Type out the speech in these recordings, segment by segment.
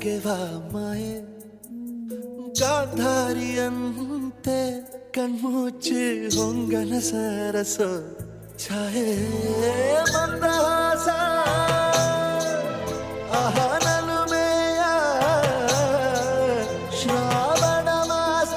ಗೆವಾ ಮಾಯೆ ಗಾಂಧಾರಿಯಂತೆ ಕಣ್ಮುಚ್ಚಿ ಹೊಂಗನ ಸರಸೋ ಛಾಯೆ ಮಂದಹಾಸ ಆಹನಲು ಮೇಯ ಶ್ರಾವಣ ಮಾಸ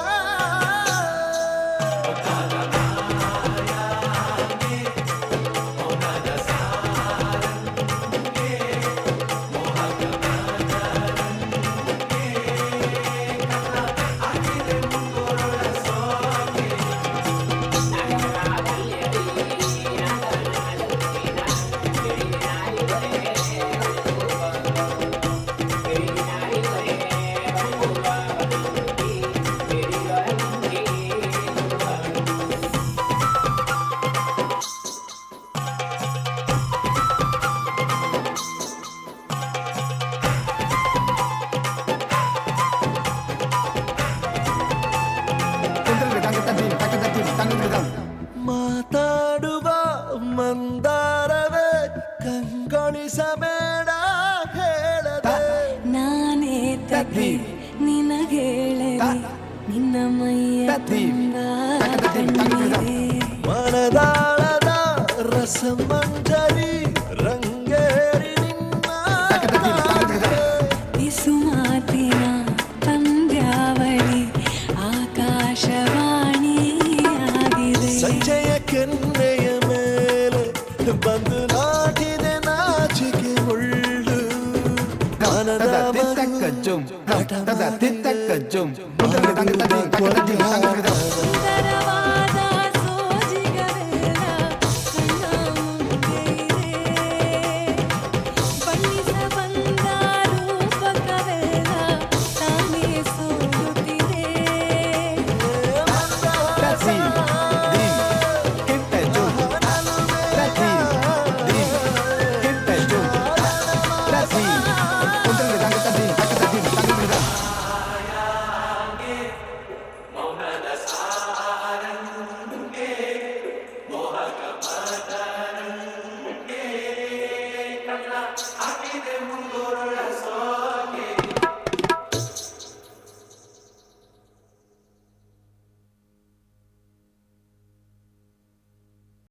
ಮಾತಾಡುವ ಮಂದಾರವೇ ಕಂಗೊಳಿಸಬೇಡ ಹೇಳದೆ ನಾನೇ ತಪ್ಪಿ ನಿನಗೇಳದೆ ನಿನ್ನ ಮೈಯ ತುಂಬ ಕಣ್ಣೀರೇ. ಮನದಾಳದ ರಸಮಂಜರಿ ರಂಗೇರಿ ನಿನ್ನ ಬಿಸು ಮಾತಿನ ಪಂದ್ಯಾವಳಿ ಆಕಾಶವಾಣಿಯಾಗಿದೆ. ಸಂಜೆಯ ಕೆನ್ನೆಯ ಮೇಲೆ ಬಂದು ನಾಟಿದೆ ನಾಚಿಕೆ ಮುಳ್ಳು ಮನದ ಸುಂದರವಾದ ಸೋಜಿಗವೆಲ್ಲ ಕಣ್ಣ ಮುಂದೆ ಇದೆ. ಬಣ್ಣಿಸ ಬಂದ ರೂಪಕವೆಲ್ಲ ತಾನೇ ಸೋಲುತ್ತಿದೆ. ಹಾಕಿದೆ ಮುಂದೋರಳ